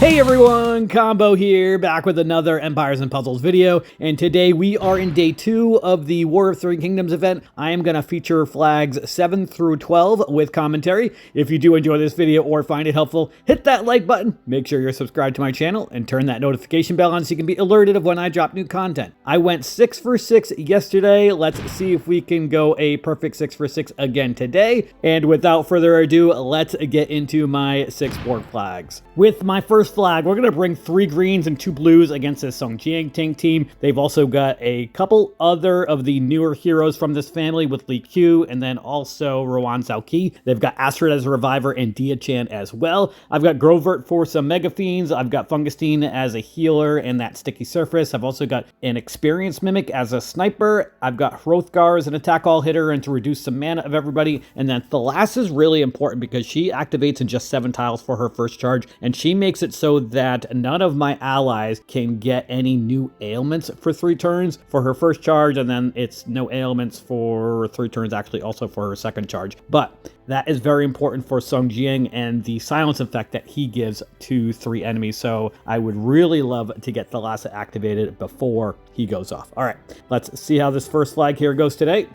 Hey everyone, Combo here, back with another Empires and Puzzles video, and today we are in day 2 of the War of Three Kingdoms event. I am going to feature flags 7 through 12 with commentary. If you do enjoy this video or find it helpful, hit that like button, make sure you're subscribed to my channel, and turn that notification bell on so you can be alerted of when I drop new content. I went 6 for 6 yesterday. Let's see if we can go a perfect 6 for 6 again today, and without further ado, let's get into my 6 board flags. With my first flag, we're going to bring 3 greens and 2 blues against this Song Jiang tank team. They've also got a couple other of the newer heroes from this family with Li Q and then also Rowan Zhaoqi. They've got Astrid as a reviver and Dia Chan as well. I've got Grovert for some Mega Fiends. I've got Fungustine as a healer and that sticky surface. I've also got an experienced Mimic as a sniper. I've got Hrothgar as an attack all hitter and to reduce some mana of everybody. And then Thalas is really important because she activates in just 7 tiles for her first charge, and she makes it so that none of my allies can get any new ailments for 3 turns for her first charge, and then it's no ailments for 3 turns actually also for her second charge. But that is very important for Song Jiang and the silence effect that he gives to 3 enemies, so I would really love to get Thalassa activated before he goes off. Alright, let's see how this first flag here goes today.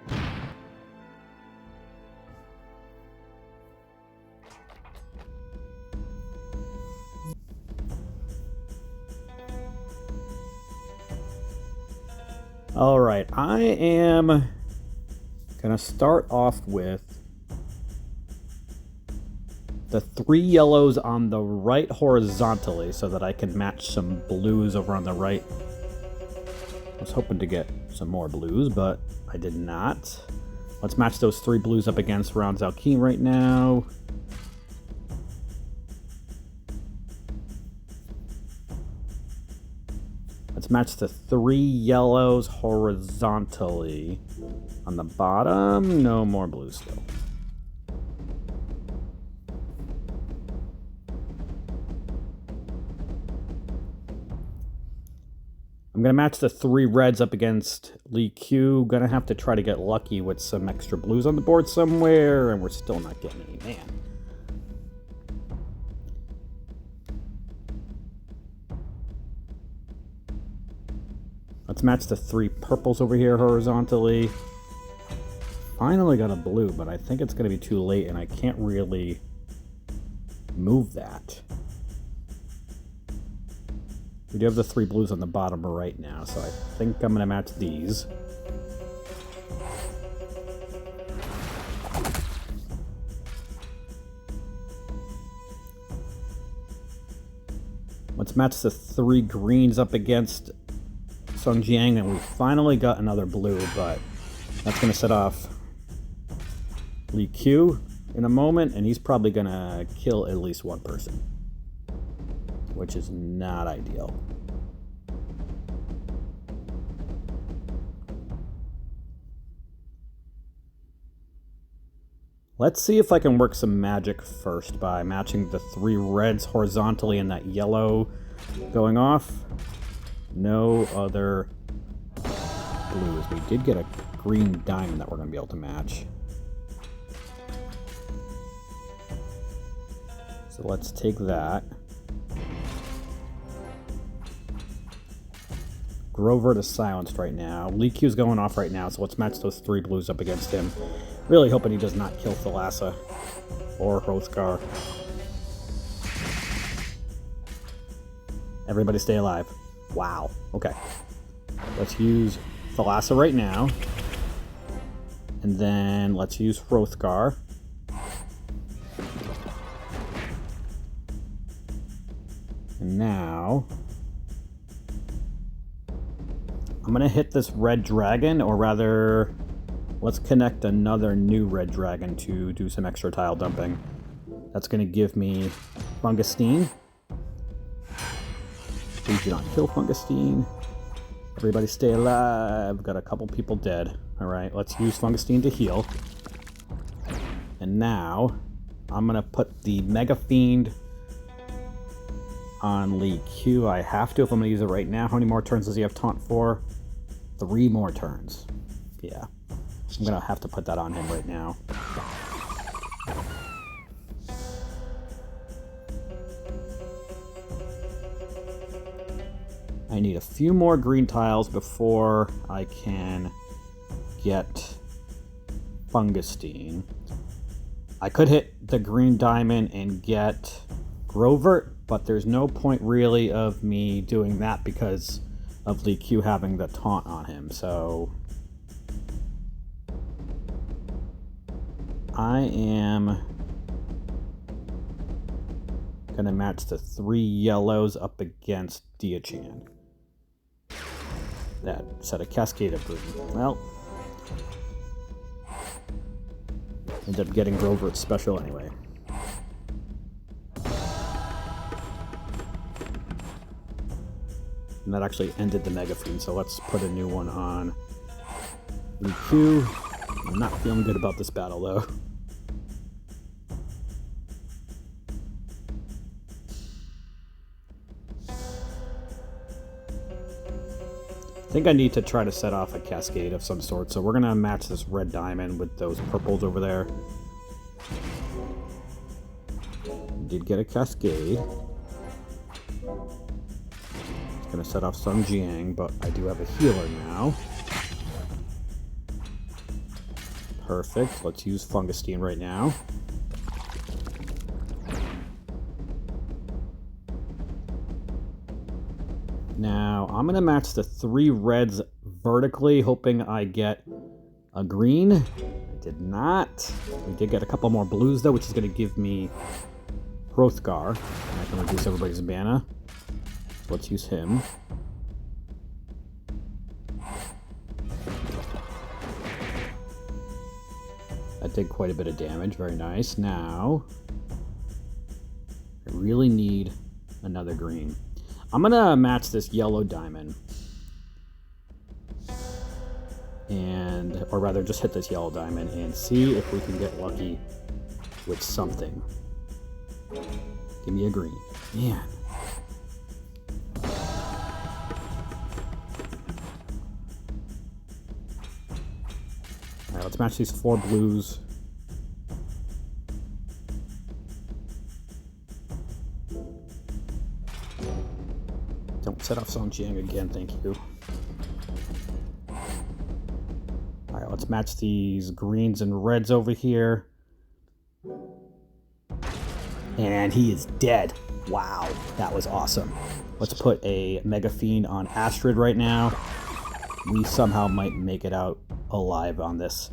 All right, I am gonna start off with the 3 yellows on the right horizontally so that I can match some blues over on the right. I was hoping to get some more blues, but I did not. Let's match those 3 blues up against Rowan Zhaoqi right now. Let's match the 3 yellows horizontally. On the bottom, no more blues still. I'm going to match the 3 reds up against Li Q. Going to have to try to get lucky with some extra blues on the board somewhere, and we're still not getting any, man. Let's match the 3 purples over here horizontally. Finally got a blue, but I think it's going to be too late, and I can't really move that. We do have the 3 blues on the bottom right now, so I think I'm going to match these. Let's match the 3 greens up against Song Jiang, and we finally got another blue, but that's going to set off Li Q in a moment, and he's probably going to kill at least 1 person, which is not ideal. Let's see if I can work some magic first by matching the 3 reds horizontally and that yellow going off. No other blues. We did get a green diamond that we're going to be able to match. So let's take that. Grovert is silenced right now. Li Q's going off right now, so let's match those 3 blues up against him. Really hoping he does not kill Thalassa or Hrothgar. Everybody stay alive. Wow. Okay. Let's use Thalassa right now. And then let's use Hrothgar. And now I'm going to hit this red dragon, or rather, let's connect another new red dragon to do some extra tile dumping. That's going to give me Fungustine. Please do not kill Fungustine. Everybody stay alive. Got a couple people dead. Alright, let's use Fungustine to heal. And now, I'm going to put the Mega Fiend on Li Q. I have to if I'm going to use it right now. How many more turns does he have taunt for? 3 more turns. Yeah. I'm going to have to put that on him right now. I need a few more green tiles before I can get Fungustine. I could hit the green diamond and get Grovert, but there's no point really of me doing that because of Lee Q having the taunt on him. So I am gonna match the 3 yellows up against Diachan. That set a cascade of green. Well, ended up getting Grovert special anyway. And that actually ended the Mega Fiend, so let's put a new one on Lee Q. I'm not feeling good about this battle though. I think I need to try to set off a cascade of some sort, so we're going to match this red diamond with those purples over there. Did get a cascade. It's going to set off some Jiang, but I do have a healer now. Perfect. Let's use Fungustine right now. Now, I'm going to match the 3 reds vertically, hoping I get a green. I did not. We did get a couple more blues, though, which is going to give me Hrothgar. And I can reduce everybody's mana. So let's use him. That did quite a bit of damage. Very nice. Now, I really need another green. I'm gonna match this yellow diamond. Or rather just hit this yellow diamond and see if we can get lucky with something. Give me a green. Man. Alright, let's match these 4 blues. Don't set off Song Jiang again, thank you. Alright, let's match these greens and reds over here. And he is dead. Wow, that was awesome. Let's put a Mega Fiend on Astrid right now. We somehow might make it out alive on this.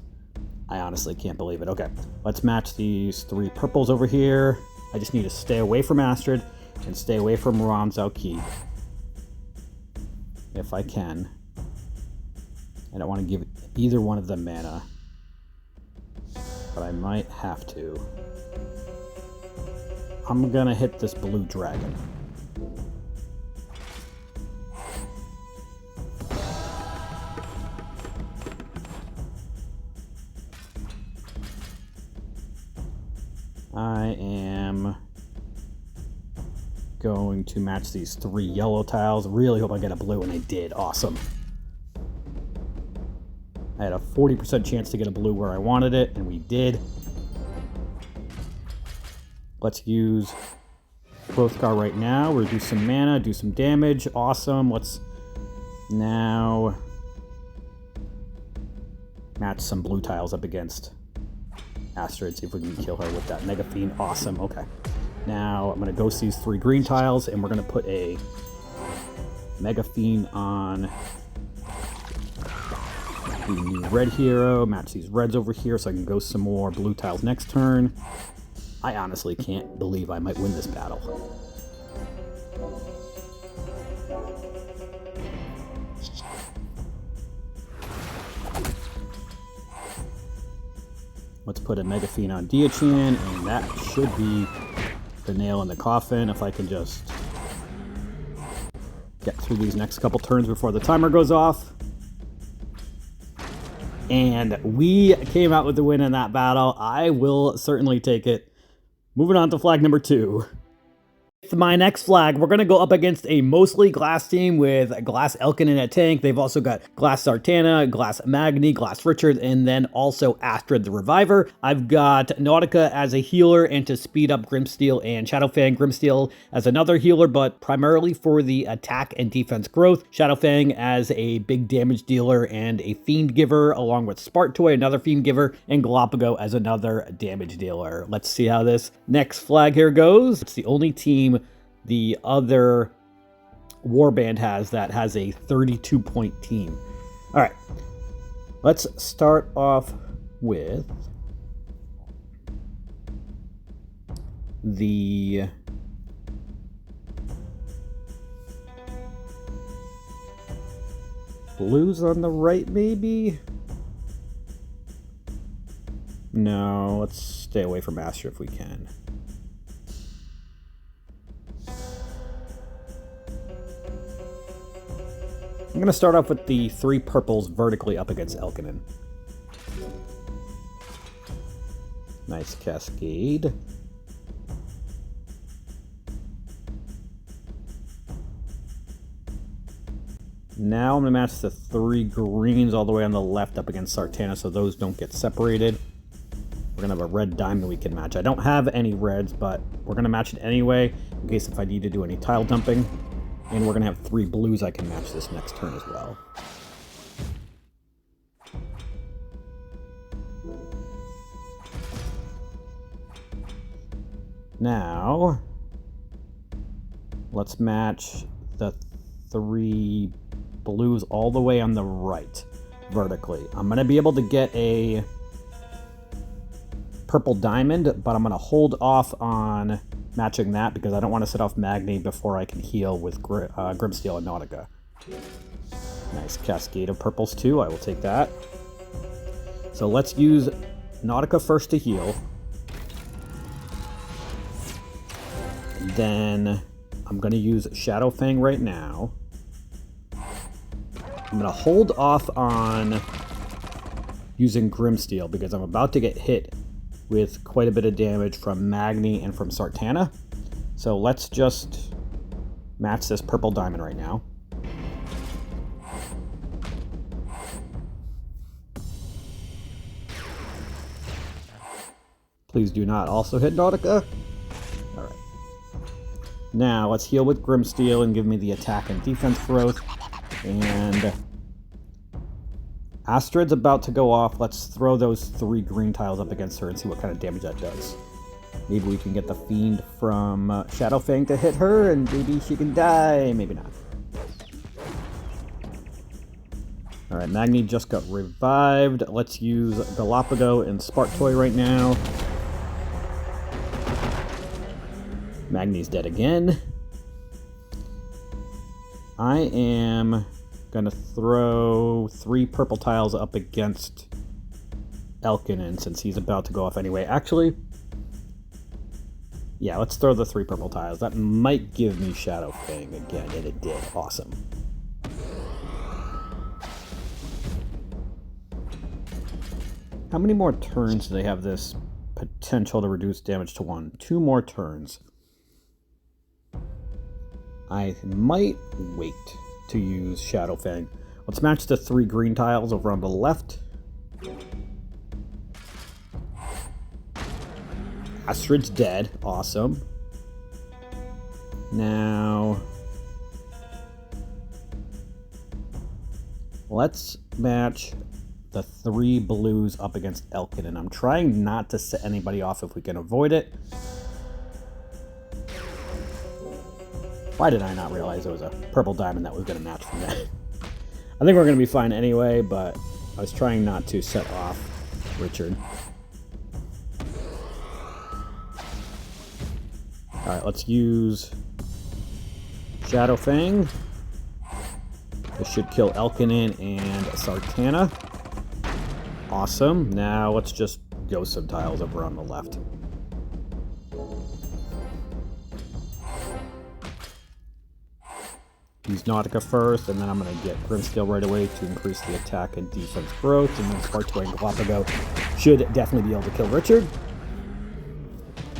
I honestly can't believe it. Okay, let's match these 3 purples over here. I just need to stay away from Astrid and stay away from Ram Zhaoqi. If I can. I don't want to give either one of them mana, but I might have to. I'm gonna hit this blue dragon. I am going to match these 3 yellow tiles. Really hope I get a blue, and I did. Awesome. I had a 40% chance to get a blue where I wanted it, and we did. Let's use Hrothgar right now. Reduce some mana, do some damage. Awesome. Let's now match some blue tiles up against Astrid. See if we can kill her with that Mega Fiend. Awesome. Okay. Now I'm going to ghost these 3 green tiles, and we're going to put a Mega Fiend on the new red hero. Match these reds over here so I can ghost some more blue tiles next turn. I honestly can't believe I might win this battle. Let's put a Mega Fiend on Diachan, and that should be the nail in the coffin if I can just get through these next couple turns before the timer goes off. And we came out with the win in that battle. I will certainly take it. Moving on to flag number 2. with my next flag, we're going to go up against a mostly glass team with Glass Elkin in a tank. They've also got Glass Sartana, Glass Magni, Glass Richard, and then also Astrid the Reviver. I've got Nautica as a healer and to speed up Grimsteel and Shadowfang. Grimsteel as another healer, but primarily for the attack and defense growth. Shadowfang as a big damage dealer and a Fiend Giver, along with Spartoy, another Fiend Giver, and Galapagos as another damage dealer. Let's see how this next flag here goes. It's the only team the other warband has a 32-point team. All right, let's start off with the blues on the right, maybe? No, let's stay away from Astra if we can. I'm going to start off with the 3 purples vertically up against Elkinen. Nice cascade. Now I'm going to match the 3 greens all the way on the left up against Sartana so those don't get separated. We're going to have a red diamond we can match. I don't have any reds, but we're going to match it anyway in case if I need to do any tile dumping. And we're going to have 3 blues I can match this next turn as well. Now, let's match the 3 blues all the way on the right, vertically. I'm going to be able to get a purple diamond, but I'm going to hold off on matching that because I don't want to set off Magni before I can heal with Grimsteel and Nautica. Nice cascade of purples too, I will take that. So let's use Nautica first to heal. Then I'm going to use Shadowfang right now. I'm going to hold off on using Grimsteel because I'm about to get hit with quite a bit of damage from Magni and from Sartana. So let's just match this purple diamond right now. Please do not also hit Nautica. Alright. Now let's heal with Grimsteel and give me the attack and defense growth. And Astrid's about to go off. Let's throw those 3 green tiles up against her and see what kind of damage that does. Maybe we can get the Fiend from Shadowfang to hit her, and maybe she can die. Maybe not. Alright, Magni just got revived. Let's use Galapagos and Spartoy right now. Magni's dead again. I am going to throw 3 purple tiles up against Elkinen since he's about to go off anyway. Actually, yeah, let's throw the 3 purple tiles. That might give me Shadowfang again, and it did. Awesome. How many more turns do they have this potential to reduce damage to 1? 2 more turns. I might wait to use Shadowfang. Let's match the 3 green tiles over on the left. Astrid's dead. Awesome. Now, let's match the 3 blues up against Elkin, and I'm trying not to set anybody off if we can avoid it. Why did I not realize it was a purple diamond that was going to match from that? I think we're going to be fine anyway, but I was trying not to set off Richard. Alright, let's use Shadowfang. This should kill Elkinen and Sartana. Awesome. Now let's just go some tiles over on the left. Use Nautica first, and then I'm going to get Grimsteel right away to increase the attack and defense growth, and then Spartoy and Galapagos should definitely be able to kill Richard.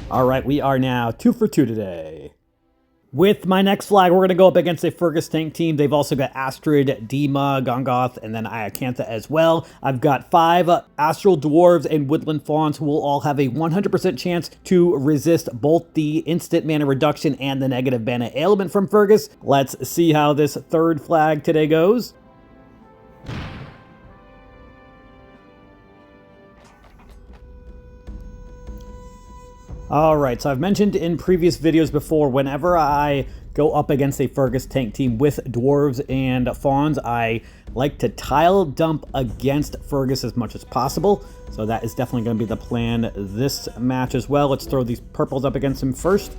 Alright, we are now 2 for 2 today. With my next flag, we're going to go up against a Fergus tank team. They've also got Astrid, Dima, Gongoth, and then Iacantha as well. I've got 5 Astral Dwarves and Woodland Fawns who will all have a 100% chance to resist both the instant mana reduction and the negative mana ailment from Fergus. Let's see how this third flag today goes. Alright, so I've mentioned in previous videos before, whenever I go up against a Fergus tank team with Dwarves and Fawns, I like to tile dump against Fergus as much as possible. So that is definitely going to be the plan this match as well. Let's throw these purples up against him first.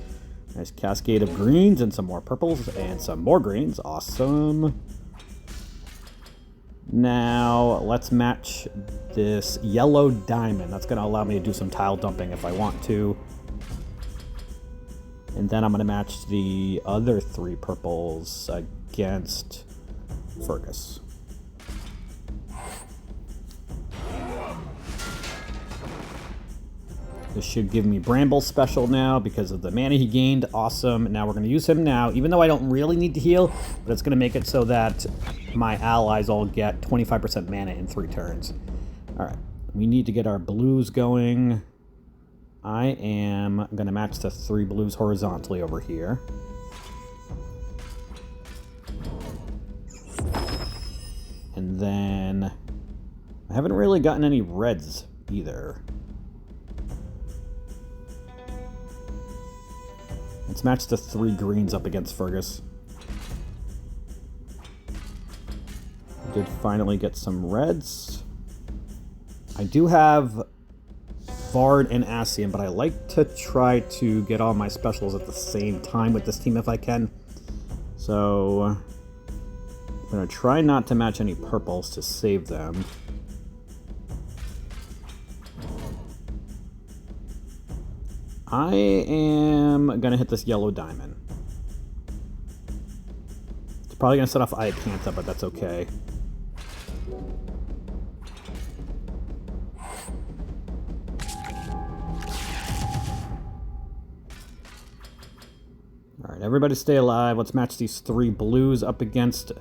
Nice cascade of greens and some more purples and some more greens. Awesome. Now, let's match this yellow diamond. That's going to allow me to do some tile dumping if I want to. And then I'm going to match the other 3 purples against Fergus. This should give me Bramble special now because of the mana he gained. Awesome. Now we're going to use him now, even though I don't really need to heal, but it's going to make it so that my allies all get 25% mana in 3 turns. All right. We need to get our blues going. I am going to match the 3 blues horizontally over here. And then I haven't really gotten any reds either. Let's match the 3 greens up against Fergus. I did finally get some reds. I do have Vard and Ascian, but I like to try to get all my specials at the same time with this team if I can. So I'm going to try not to match any purples to save them. I am going to hit this yellow diamond. It's probably going to set off Iacantha, but that's okay. Alright, everybody stay alive. Let's match these 3 blues up against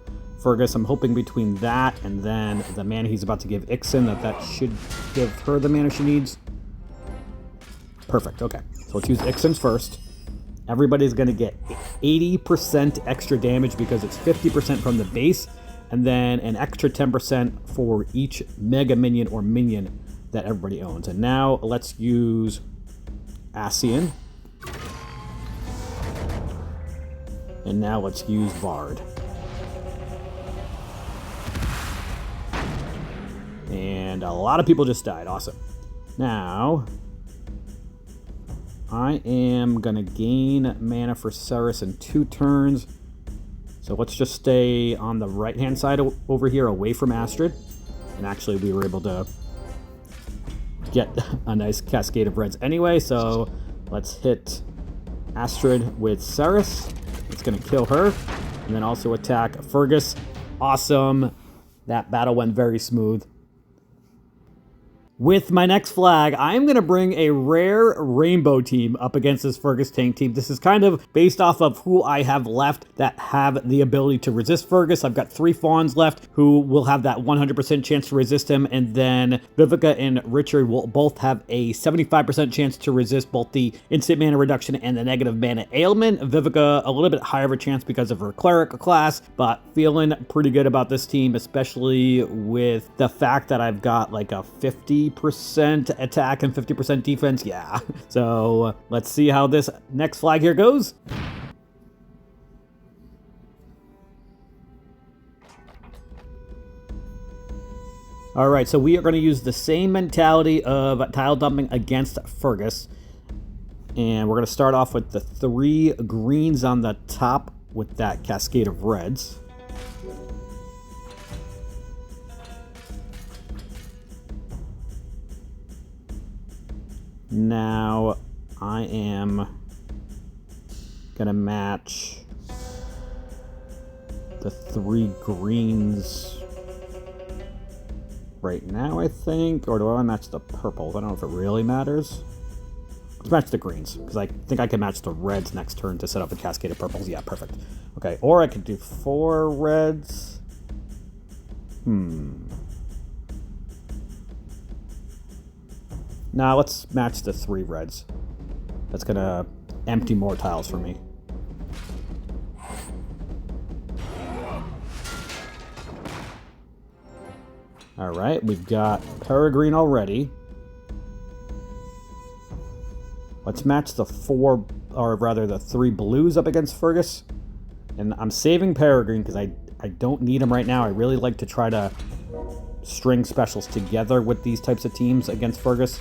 Fergus. I'm hoping between that and then the mana he's about to give Ixen that should give her the mana she needs. Perfect, okay. So let's use Ixen's first. Everybody's going to get 80% extra damage because it's 50% from the base, and then an extra 10% for each mega minion or minion that everybody owns. And now let's use Ascian. And now let's use Vard. And a lot of people just died. Awesome. Now, I am going to gain mana for Ceres in 2 turns. So let's just stay on the right-hand side over here away from Astrid. And actually, we were able to get a nice cascade of reds anyway. So let's hit Astrid with Ceres. It's going to kill her. And then also attack Fergus. Awesome. That battle went very smooth. With my next flag, I'm going to bring a rare rainbow team up against this Fergus tank team. This is kind of based off of who I have left that have the ability to resist Fergus. I've got 3 Fawns left who will have that 100% chance to resist him, and then Vivica and Richard will both have a 75% chance to resist both the instant mana reduction and the negative mana ailment. Vivica, a little bit higher of a chance because of her cleric class, but feeling pretty good about this team, especially with the fact that I've got like a 50% attack and 50% defense. Yeah. So let's see how this next flag here goes. All right, so we are going to use the same mentality of tile dumping against Fergus. And we're going to start off with the 3 greens on the top with that cascade of reds. Now, I am going to match the 3 greens right now, I think. Or do I want to match the purples? I don't know if it really matters. Let's match the greens, because I think I can match the reds next turn to set up a cascade of purples. Yeah, perfect. Okay, or I could do 4 reds. Nah, let's match the 3 reds. That's gonna empty more tiles for me. Alright, we've got Peregrine already. Let's match the 4, or rather the 3 blues up against Fergus. And I'm saving Peregrine because I don't need him right now. I really like to try to string specials together with these types of teams against Fergus.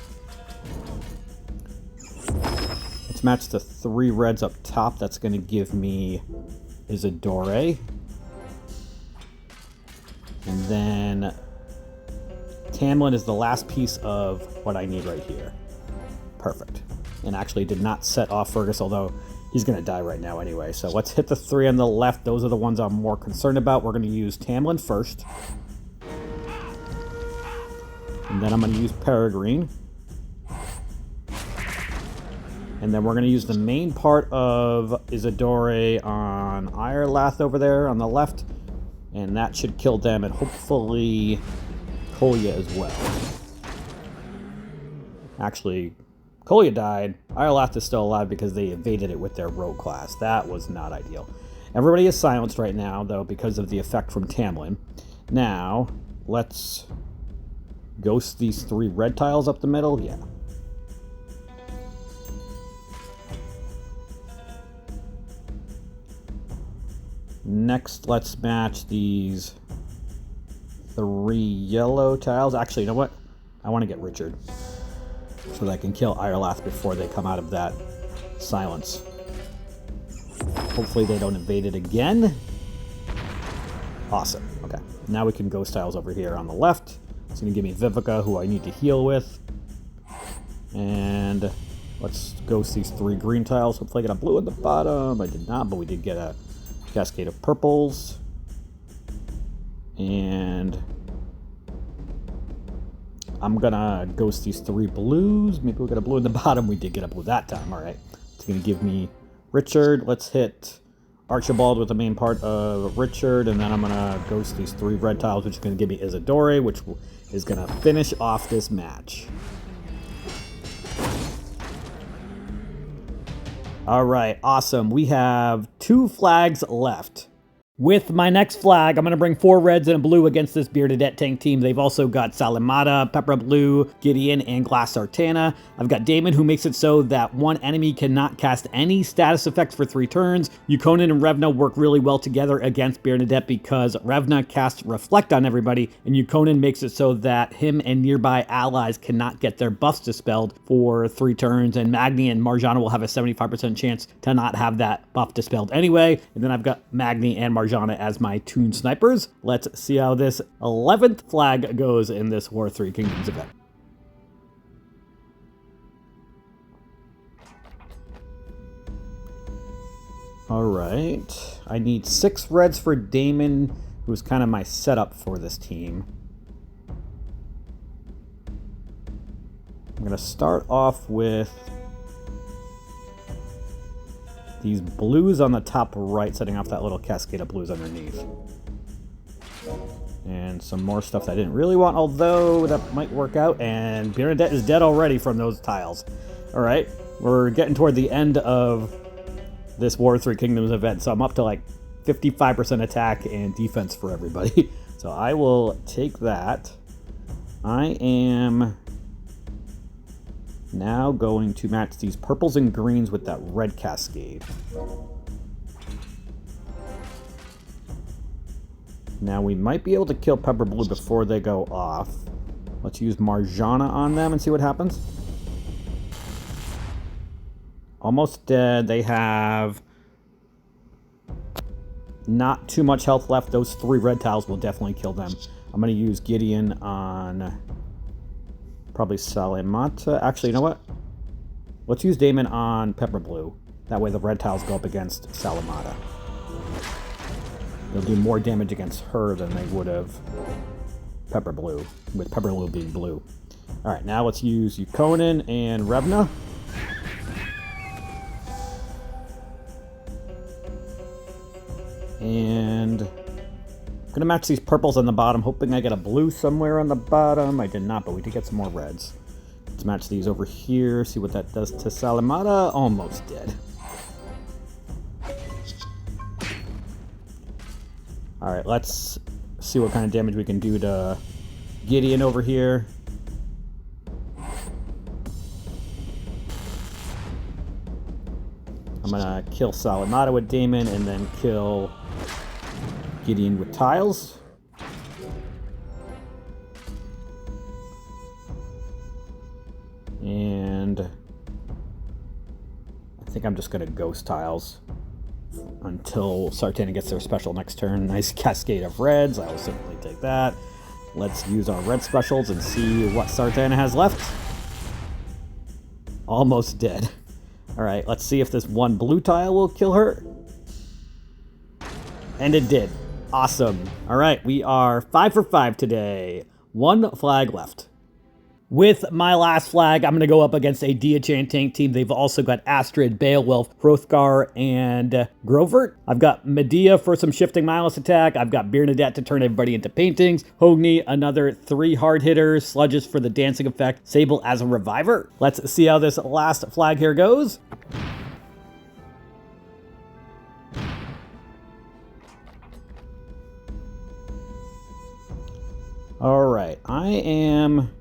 Let's match the 3 reds up top. That's going to give me Isidore. And then Tamlin is the last piece of what I need right here. Perfect. And actually did not set off Fergus, although he's going to die right now anyway. So let's hit the 3 on the left. Those are the ones I'm more concerned about. We're going to use Tamlin first. And then I'm going to use Peregrine. And then we're going to use the main part of Isidore on Irelath over there on the left. And that should kill them, and hopefully Kolya as well. Actually, Kolya died. Irelath is still alive because they evaded it with their rogue class. That was not ideal. Everybody is silenced right now, though, because of the effect from Tamlin. Now, let's ghost these 3 red tiles up the middle. Yeah. Next, let's match these 3 yellow tiles. Actually, you know what? I want to get Richard so that I can kill Irelath before they come out of that silence. Hopefully they don't invade it again. Awesome. Okay. Now we can ghost tiles over here on the left. It's going to give me Vivica, who I need to heal with. And let's ghost these 3 green tiles. Hopefully I get a blue at the bottom. I did not, but we did get a cascade of purples. And I'm gonna ghost these 3 blues. Maybe we'll get a blue in the bottom. We did get a blue that time. All right. It's gonna give me Richard. Let's hit Archibald with the main part of Richard, and then I'm gonna ghost these 3 red tiles, which is gonna give me Isidore, which is gonna finish off this match. All right, awesome. We have 2 flags left. With my next flag, I'm going to bring 4 reds and a blue against this Beardedette tank team. They've also got Salimata, Pepper Blue, Gideon, and Glass Sartana. I've got Damon, who makes it so that one enemy cannot cast any status effects for 3 turns. Yukonin and Revna work really well together against Beardedette because Revna casts Reflect on everybody, and Yukonin makes it so that him and nearby allies cannot get their buffs dispelled for 3 turns, and Magni and Marjana will have a 75% chance to not have that buff dispelled anyway. And then I've got Magni and Marjana as my Toon Snipers. Let's see how this 11th flag goes in this War 3 Kingdoms event. Alright, I need 6 reds for Damon, who's kind of my setup for this team. I'm going to start off with these blues on the top right, setting off that little cascade of blues underneath. And some more stuff that I didn't really want, although that might work out. And Beardedette is dead already from those tiles. Alright, we're getting toward the end of this War 3 Kingdoms event, so I'm up to like 55% attack and defense for everybody. So I will take that. I am now going to match these purples and greens with that red cascade. Now we might be able to kill Pepper Blue before they go off. Let's use Marjana on them and see what happens. Almost dead. They have not too much health left. Those 3 red tiles will definitely kill them. I'm going to use Gideon on probably Salimata. Actually, you know what? Let's use Damon on Pepper Blue. That way the red tiles go up against Salimata. They'll do more damage against her than they would have Pepper Blue, with Pepper Blue being blue. Alright, now let's use Yukonin and Revna. And I'm gonna match these purples on the bottom, hoping I get a blue somewhere on the bottom. I did not, but we did get some more reds. Let's match these over here, see what that does to Salamata. Almost dead. Alright, let's see what kind of damage we can do to Gideon over here. I'm gonna kill Salamata with Damon and then kill Gideon with tiles. And I think I'm just gonna ghost tiles until Sartana gets their special next turn. Nice cascade of reds. I will simply take that. Let's use our red specials and see what Sartana has left. Almost dead. Alright, let's see if this one blue tile will kill her. And it did. Awesome. Alright, we are 5 for 5 today. One flag left. With my last flag, I'm going to go up against a Diachan tank team. They've also got Astrid, Beowulf, Hrothgar, and Grovert. I've got Medea for some shifting mindless attack. I've got Bernadette to turn everybody into paintings. Hogni, another 3 hard hitters. Sludges for the dancing effect. Sable as a reviver. Let's see how this last flag here goes. All right, I am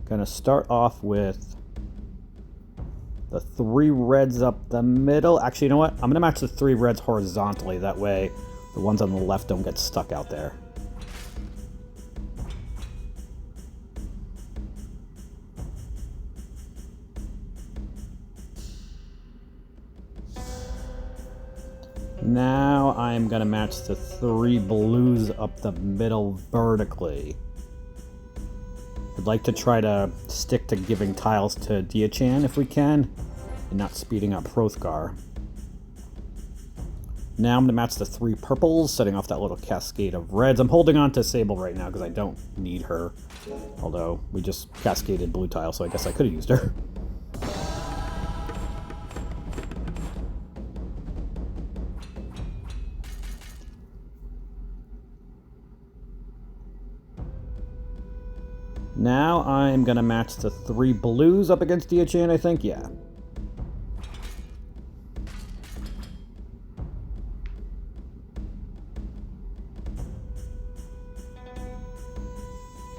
gonna start off with the 3 reds up the middle. Actually, you know what? I'm gonna match the 3 reds horizontally. That way the ones on the left don't get stuck out there. Now I'm gonna match the 3 blues up the middle vertically. I'd like to try to stick to giving tiles to Diachan if we can, and not speeding up Hrothgar. Now I'm going to match the 3 purples, setting off that little cascade of reds. I'm holding on to Sable right now because I don't need her. Although, we just cascaded blue tile, so I guess I could have used her. Now I'm going to match the 3 blues up against Diachan, I think. Yeah.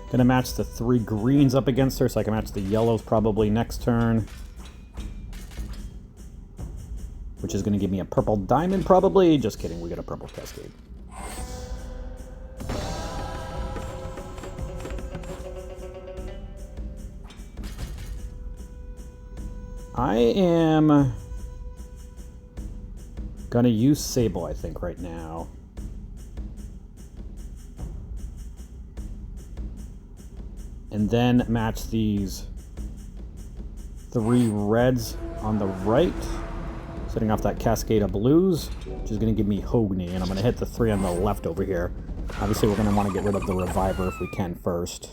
Going to match the 3 greens up against her, so I can match the yellows probably next turn. Which is going to give me a purple diamond probably. Just kidding, we got a purple cascade. I am gonna use Sable, I think, right now. And then match these 3 reds on the right, setting off that cascade of blues, which is gonna give me Hogni, and I'm gonna hit the 3 on the left over here. Obviously, we're gonna want to get rid of the reviver if we can first.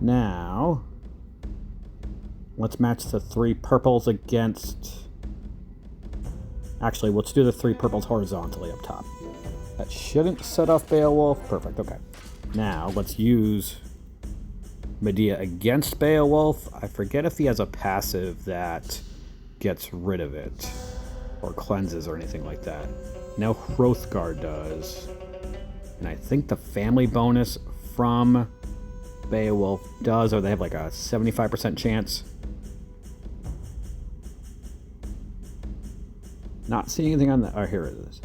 Now, let's match the 3 purples against... Actually, let's do the 3 purples horizontally up top. That shouldn't set off Beowulf. Perfect, okay. Now, let's use Medea against Beowulf. I forget if he has a passive that gets rid of it, or cleanses or anything like that. Now Hrothgar does. And I think the family bonus from Beowulf does, or they have like a 75% chance. Not seeing anything on the... Oh, here it is.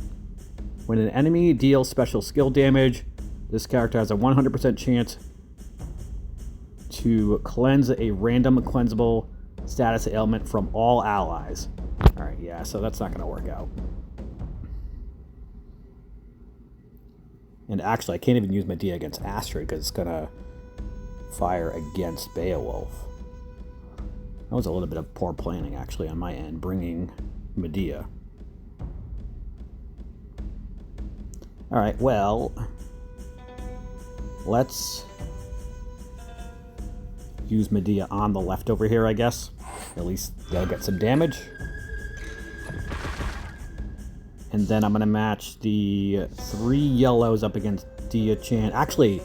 When an enemy deals special skill damage, this character has a 100% chance to cleanse a random cleansable status ailment from all allies. Alright, yeah, so that's not going to work out. And actually, I can't even use Medea against Astrid because it's going to fire against Beowulf. That was a little bit of poor planning, actually, on my end, bringing Medea. Alright, well, let's use Medea on the left over here, I guess. At least they'll get some damage. And then I'm going to match the 3 yellows up against Dia-chan. Actually,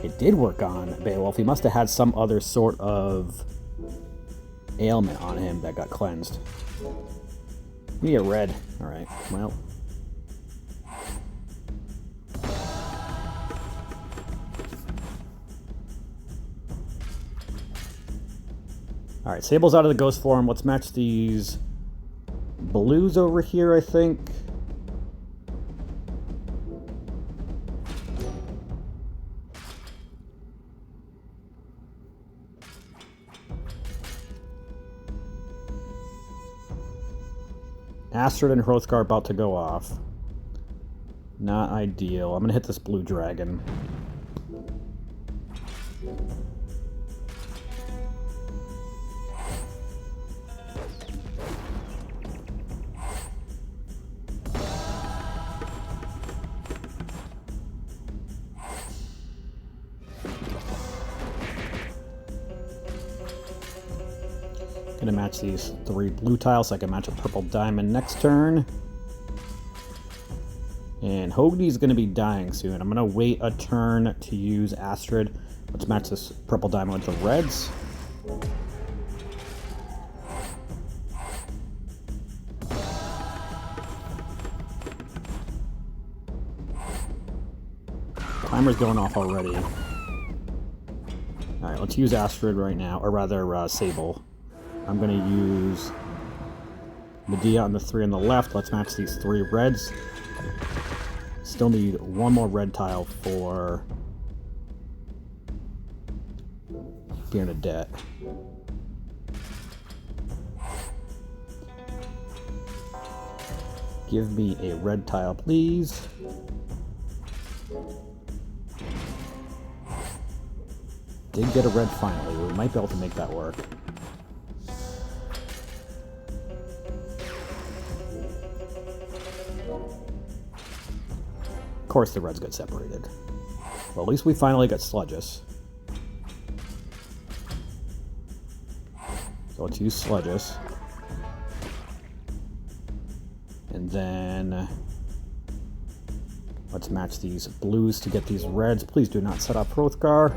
it did work on Beowulf. He must have had some other sort of ailment on him that got cleansed. Give me a red. Alright, well. Alright, Sable's out of the ghost form. Let's match these blues over here, I think. Astrid and Hrothgar about to go off. Not ideal. I'm gonna hit this blue dragon. Gonna match these 3 blue tiles so I can match a purple diamond next turn. And Hogni's gonna be dying soon. I'm gonna wait a turn to use Astrid. Let's match this purple diamond with the reds. Timer's going off already. Alright, let's use Astrid right now, or rather Sable. I'm going to use Medea on the 3 on the left. Let's match these 3 reds. Still need 1 more red tile for Bernadette. Give me a red tile, please. Did get a red finally. We might be able to make that work. Of course the reds get separated. Well, at least we finally got Sludges. So let's use Sludges. And then let's match these blues to get these reds. Please do not set up Hrothgar.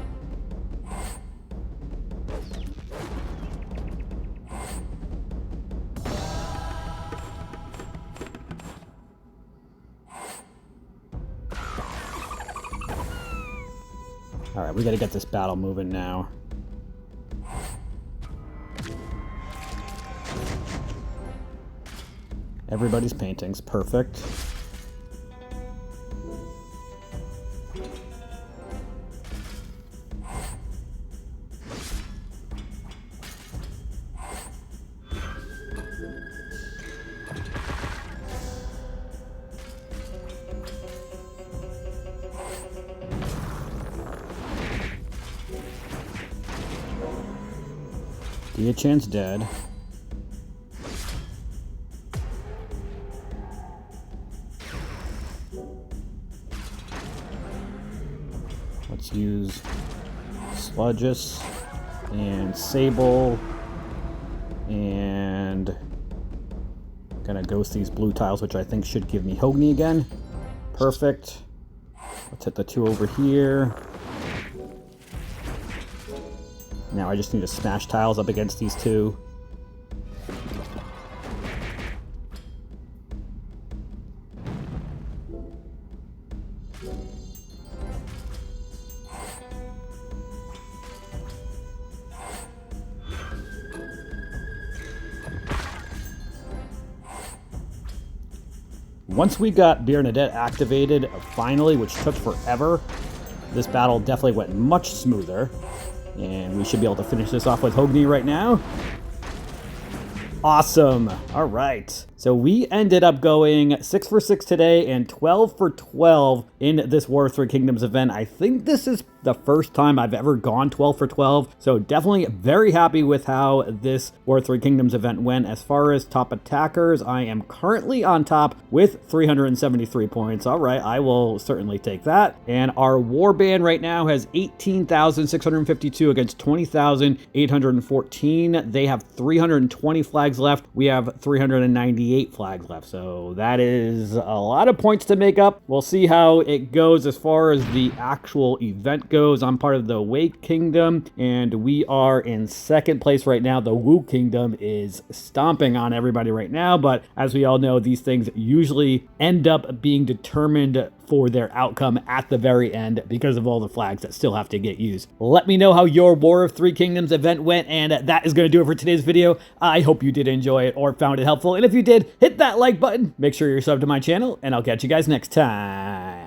Alright, we gotta get this battle moving now. Everybody's paintings, perfect. Dia-chan's dead. Let's use Sludges and Sable, and gonna ghost these blue tiles, which I think should give me Hogni again. Perfect. Let's hit the 2 over here. Now I just need to smash tiles up against these 2. Once we got Bernadette activated, finally, which took forever, this battle definitely went much smoother. And we should be able to finish this off with Hogni right now. Awesome. All right. So we ended up going 6 for 6 today and 12 for 12 in this War of Three Kingdoms event. I think this is the first time I've ever gone 12 for 12. So definitely very happy with how this War of Three Kingdoms event went. As far as top attackers, I am currently on top with 373 points. All right, I will certainly take that. And our warband right now has 18,652 against 20,814. They have 320 flags left. We have 398 flags left. So that is a lot of points to make up. We'll see how it goes as far as the actual event goes. I'm part of the Wei Kingdom, and we are in second place right now. The Wu Kingdom is stomping on everybody right now, but as we all know, these things usually end up being determined for their outcome at the very end because of all the flags that still have to get used. Let me know how your War of Three Kingdoms event went, and that is going to do it for today's video. I hope you did enjoy it or found it helpful, and if you did, hit that like button. Make sure you're subbed to my channel, and I'll catch you guys next time.